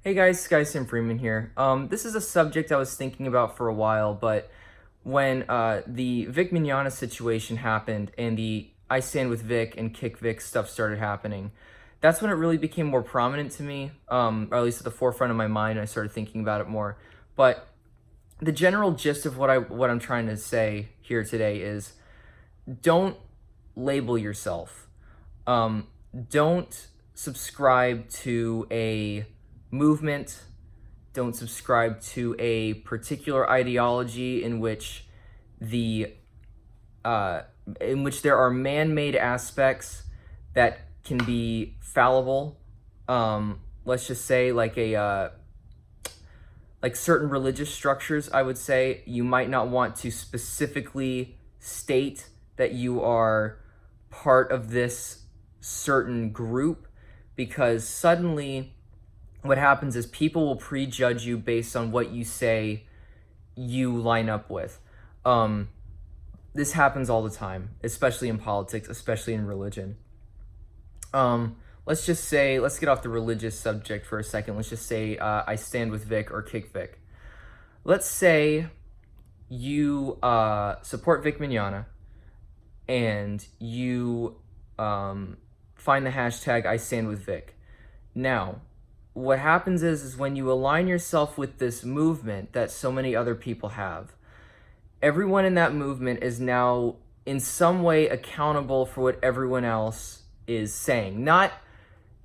Hey guys, Sam Freeman here. This is a subject I was thinking about for a while, but when the Vic Mignogna situation happened and the I Stand with Vic and Kick Vic stuff started happening, that's when it really became more prominent to me, or at least at the forefront of my mind. I started thinking about it more. But the general gist of what I'm trying to say here today is don't label yourself. Don't subscribe to a movement. Don't subscribe to a particular ideology the in which there are man-made aspects that can be fallible. Let's just say like certain religious structures. I would say you might not want to specifically state that you are part of this certain group, because suddenly what happens is people will prejudge you based on what you say you line up with. This happens all the time, especially in politics, especially in religion. Let's get off the religious subject for a second. Let's just say I stand with Vic or kick Vic. Let's say you support Vic Mignogna and you find the hashtag I stand with Vic. Now, what happens is when you align yourself with this movement that so many other people have, everyone in that movement is now in some way accountable for what everyone else is saying. Not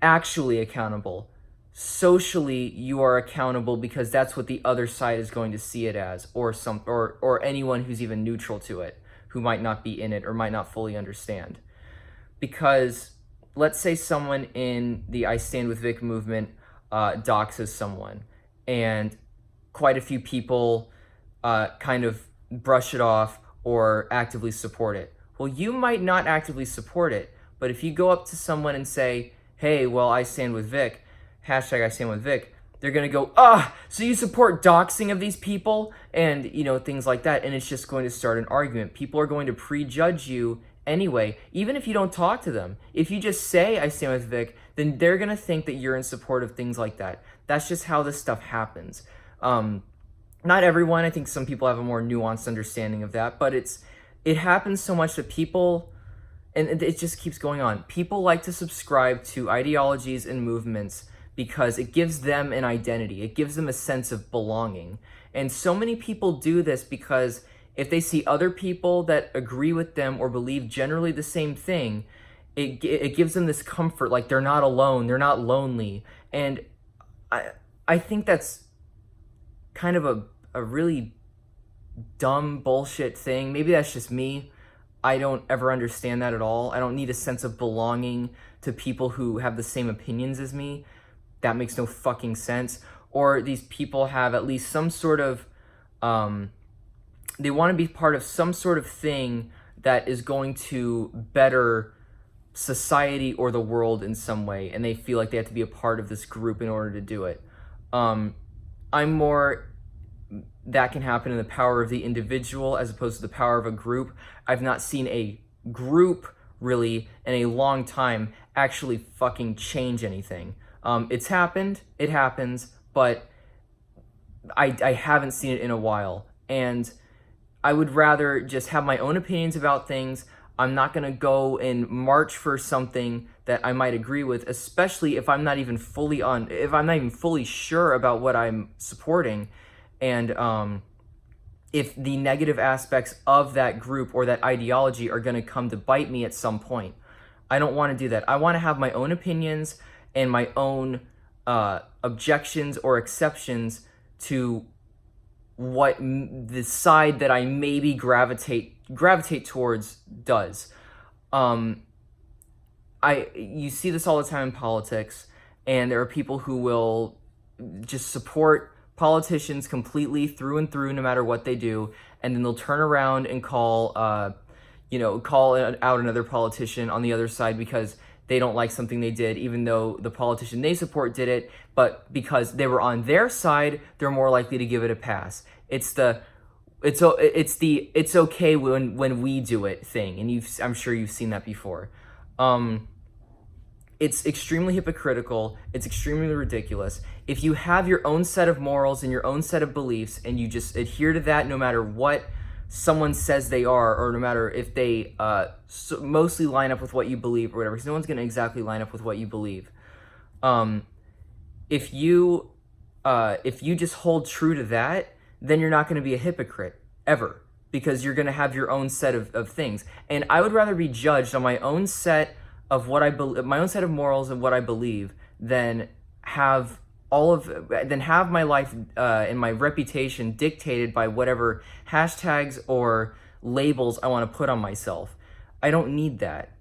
actually accountable. Socially, you are accountable because that's what the other side is going to see it as, or anyone who's even neutral to it, who might not be in it or might not fully understand. Because let's say someone in the I Stand With Vic movement doxes someone, and quite a few people kind of brush it off or actively support it. Well, you might not actively support it, but if you go up to someone and say, hey, well, I stand with Vic, hashtag I stand with Vic, they're going to go, so you support doxing of these people? And, things like that. And it's just going to start an argument. People are going to prejudge you anyway, even if you don't talk to them. If you just say I stand with Vic, then they're going to think that you're in support of things like that. That's just how this stuff happens. Not everyone. I think some people have a more nuanced understanding of that, but it happens so much that people, and it just keeps going on. People like to subscribe to ideologies and movements because it gives them an identity. It gives them a sense of belonging. And so many people do this because if they see other people that agree with them or believe generally the same thing, it gives them this comfort, like they're not alone, they're not lonely. And I think that's kind of a really dumb bullshit thing. Maybe that's just me. I don't ever understand that at all. I don't need a sense of belonging to people who have the same opinions as me. That makes no fucking sense. Or these people have at least some sort of, they want to be part of some sort of thing that is going to better society or the world in some way, and they feel like they have to be a part of this group in order to do it. I'm more, that can happen in the power of the individual as opposed to the power of a group. I've not seen a group really in a long time actually fucking change anything. It's happened, it happens, but I haven't seen it in a while. And I would rather just have my own opinions about things. I'm not going to go and march for something that I might agree with, especially if I'm not even fully sure about what I'm supporting. And if the negative aspects of that group or that ideology are going to come to bite me at some point. I don't want to do that. I want to have my own opinions and my own objections or exceptions to what the side that I maybe gravitate towards does. You see this all the time in politics, and there are people who will just support politicians completely through and through, no matter what they do, and then they'll turn around and call out another politician on the other side because they don't like something they did, even though the politician they support did it, but because they were on their side, they're more likely to give it a pass. It's okay when we do it thing, and I'm sure you've seen that before. It's extremely hypocritical. It's extremely ridiculous. If you have your own set of morals and your own set of beliefs and you just adhere to that no matter what someone says they are, or no matter if they mostly line up with what you believe or whatever, because no one's going to exactly line up with what you believe. If you just hold true to that, then you're not going to be a hypocrite ever, because you're going to have your own set of things. And I would rather be judged on my own set of what I believe, my own set of morals and what I believe, than have my life and my reputation dictated by whatever hashtags or labels I want to put on myself. I don't need that.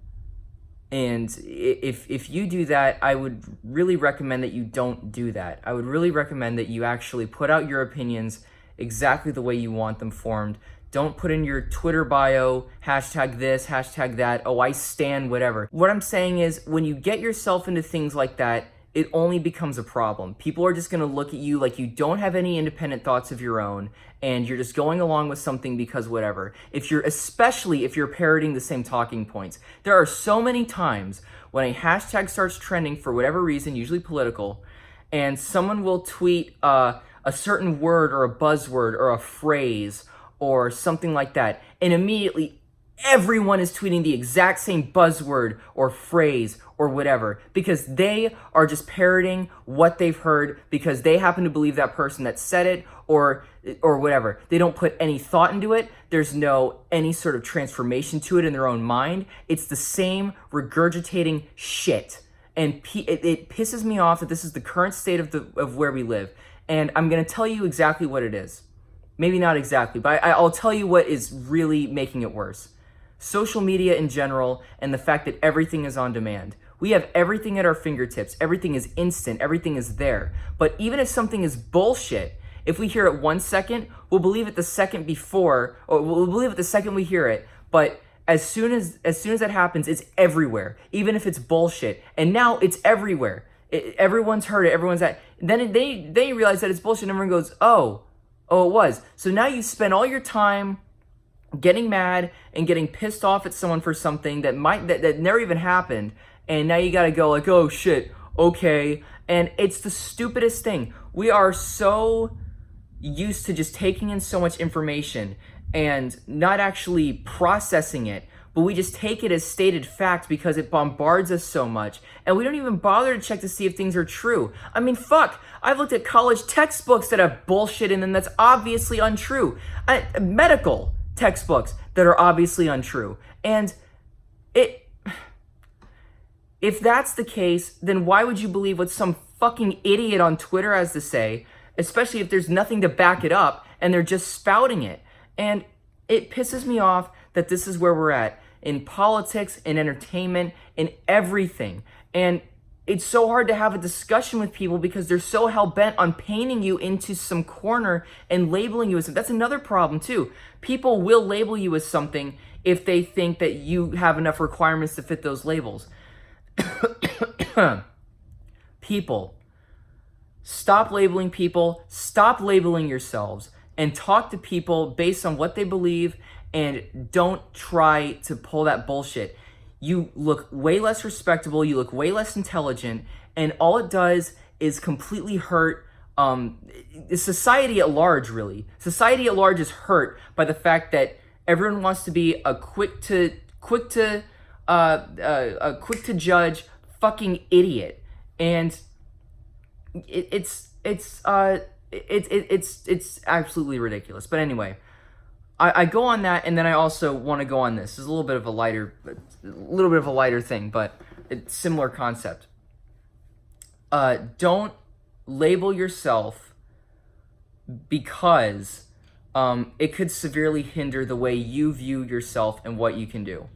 And if you do that, I would really recommend that you don't do that. I would really recommend that you actually put out your opinions exactly the way you want them formed. Don't put in your Twitter bio, hashtag this, hashtag that, oh, I stan whatever. What I'm saying is, when you get yourself into things like that, it only becomes a problem. People are just going to look at you like you don't have any independent thoughts of your own, and you're just going along with something because whatever. Especially if you're parroting the same talking points. There are so many times when a hashtag starts trending for whatever reason, usually political, and someone will tweet a certain word or a buzzword or a phrase or something like that, and immediately everyone is tweeting the exact same buzzword or phrase or whatever, because they are just parroting what they've heard because they happen to believe that person that said it, or whatever. They don't put any thought into it. There's any sort of transformation to it in their own mind. It's the same regurgitating shit. And it pisses me off that this is the current state of where we live. And I'm going to tell you exactly what it is. Maybe not exactly, but I'll tell you what is really making it worse. Social media in general, and the fact that everything is on demand. We have everything at our fingertips. Everything is instant. Everything is there. But even if something is bullshit, if we hear it 1 second, we'll believe it the second before, or we'll believe it the second we hear it. But as soon as that happens, it's everywhere, even if it's bullshit. And now it's everywhere. Everyone's heard it. Everyone's at. Then they realize that it's bullshit, and everyone goes, oh, it was. So now you spend all your time getting mad and getting pissed off at someone for something that never even happened, and now you gotta go like, oh shit, okay. And it's the stupidest thing. We are so used to just taking in so much information and not actually processing it, but we just take it as stated fact because it bombards us so much, and we don't even bother to check to see if things are true. I mean, fuck, I've looked at college textbooks that have bullshit in them that's obviously untrue. Medical textbooks that are obviously untrue. And if that's the case, then why would you believe what some fucking idiot on Twitter has to say, especially if there's nothing to back it up and they're just spouting it? And it pisses me off that this is where we're at in politics, in entertainment, in everything. And it's so hard to have a discussion with people because they're so hell-bent on painting you into some corner and labeling you as something. That's another problem too. People will label you as something if they think that you have enough requirements to fit those labels. People, stop labeling people, stop labeling yourselves, and talk to people based on what they believe, and don't try to pull that bullshit. You look way less respectable, you look way less intelligent, and all it does is completely hurt society at large, really. Society at large is hurt by the fact that everyone wants to be a quick to judge fucking idiot, and it's absolutely ridiculous. But anyway, I go on that, and then I also want to go on this. This is a little bit of a lighter thing, but it's similar concept. Don't label yourself because it could severely hinder the way you view yourself and what you can do.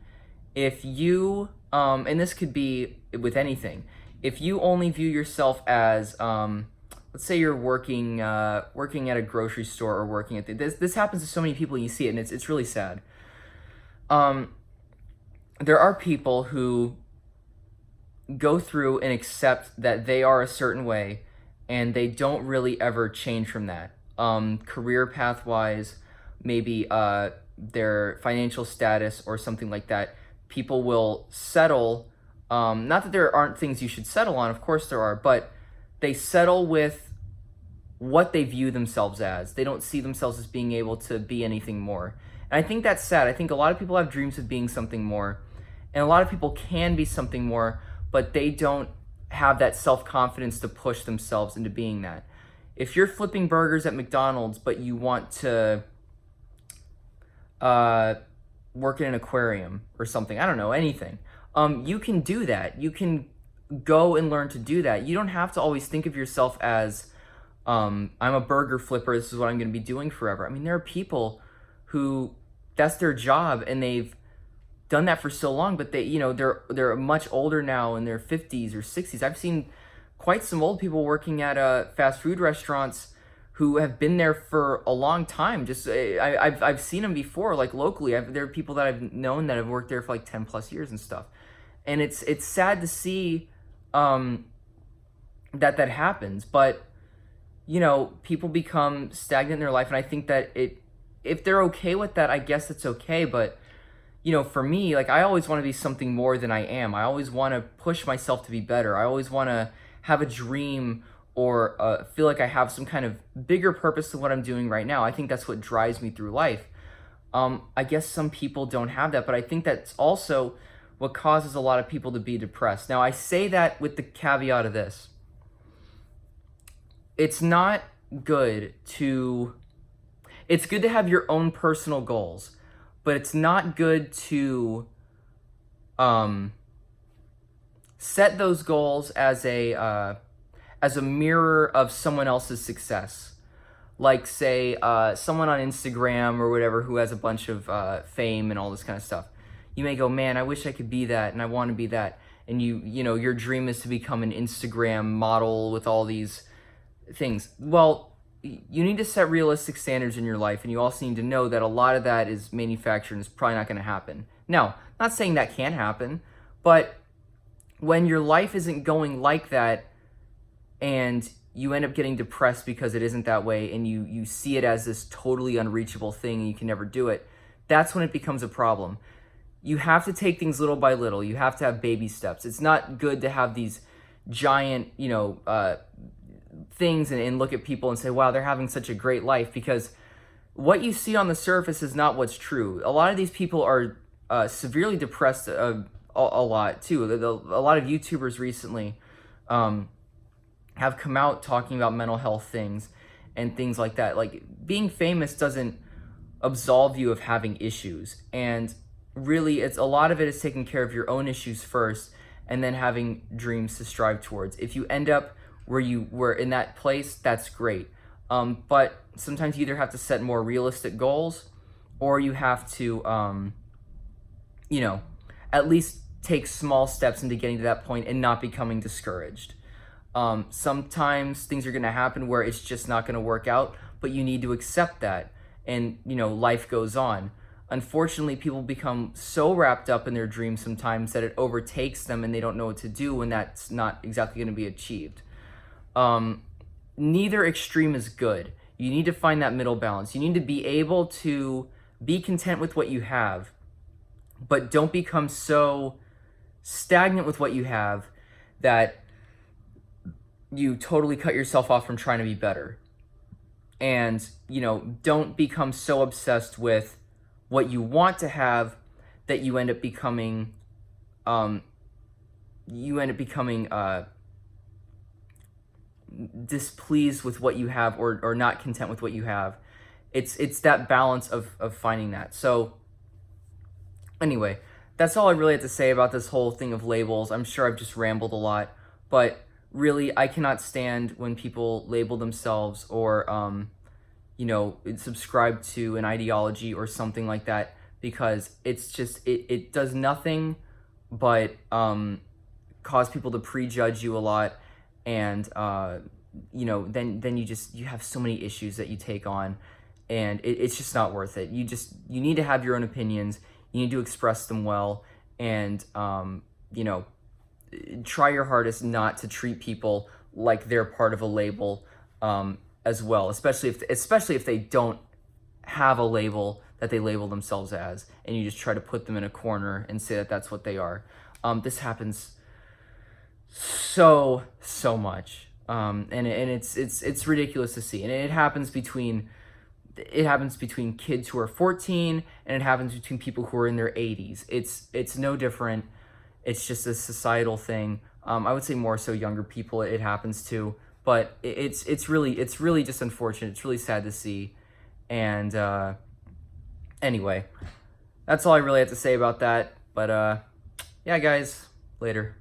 If you, and this could be with anything, if you only view yourself as, let's say you're working at a grocery store or working at this happens to so many people, and you see it, and it's really sad. There are people who go through and accept that they are a certain way, and they don't really ever change from that. Career path-wise, maybe their financial status or something like that. People will settle Not that there aren't things you should settle on, of course there are, but they settle with what they view themselves as. They don't see themselves as being able to be anything more. And I think that's sad. I think a lot of people have dreams of being something more, and a lot of people can be something more, but they don't have that self-confidence to push themselves into being that. If you're flipping burgers at McDonald's, but you want to work in an aquarium or something, I don't know, anything, you can do that. You can go and learn to do that. You don't have to always think of yourself as, I'm a burger flipper, this is what I'm going to be doing forever. I mean, there are people who that's their job and they've done that for so long, but they're much older now, in their 50s or 60s. I've seen quite some old people working at fast food restaurants who have been there for a long time. Just I've seen them before, like locally. There are people that I've known that have worked there for like 10 plus years and stuff. And it's sad to see that happens, but people become stagnant in their life, and I think that if they're okay with that, I guess it's okay. But for me, like, I always want to be something more than I am. I always want to push myself to be better. I always want to have a dream or feel like I have some kind of bigger purpose to what I'm doing right now. I think that's what drives me through life. I guess some people don't have that, but I think that's also what causes a lot of people to be depressed. Now, I say that with the caveat of this. It's good to have your own personal goals, but it's not good to set those goals as a mirror of someone else's success. Like, say, someone on Instagram or whatever who has a bunch of fame and all this kind of stuff. You may go, man, I wish I could be that, and I want to be that. And your dream is to become an Instagram model with all these things. Well, you need to set realistic standards in your life, and you also need to know that a lot of that is manufactured and it's probably not going to happen. Now, not saying that can't happen, but when your life isn't going like that and you end up getting depressed because it isn't that way, and you see it as this totally unreachable thing and you can never do it, that's when it becomes a problem. You have to take things little by little. You have to have baby steps. It's not good to have these giant, things and look at people and say, wow, they're having such a great life, because what you see on the surface is not what's true. A lot of these people are severely depressed a lot too. A lot of YouTubers recently have come out talking about mental health things and things like that. Like, being famous doesn't absolve you of having issues, and really a lot of it is taking care of your own issues first and then having dreams to strive towards. If you end up where you were in that place, that's great. But sometimes you either have to set more realistic goals, or you have to, at least take small steps into getting to that point and not becoming discouraged. Sometimes things are going to happen where it's just not going to work out, but you need to accept that, and, life goes on. Unfortunately, people become so wrapped up in their dreams sometimes that it overtakes them and they don't know what to do when that's not exactly going to be achieved. Neither extreme is good. You need to find that middle balance. You need to be able to be content with what you have, but don't become so stagnant with what you have that you totally cut yourself off from trying to be better. And, don't become so obsessed with what you want to have that you end up becoming displeased with what you have, or not content with what you have. It's that balance of finding that. So anyway, that's all I really have to say about this whole thing of labels. I'm sure I've just rambled a lot, but really, I cannot stand when people label themselves or subscribe to an ideology or something like that, because it's just it does nothing but cause people to prejudge you a lot. And then you have so many issues that you take on, and it's just not worth it. You need to have your own opinions. You need to express them well, and try your hardest not to treat people like they're part of a label as well, especially if they don't have a label that they label themselves as, and you just try to put them in a corner and say that that's what they are. This happens so much, and it's ridiculous to see, and it happens between kids who are 14, and it happens between people who are in their 80s. It's no different. It's just a societal thing. I would say more so younger people it happens to, but it's really just unfortunate. It's really sad to see, and anyway, that's all I really have to say about that. But yeah, guys, later.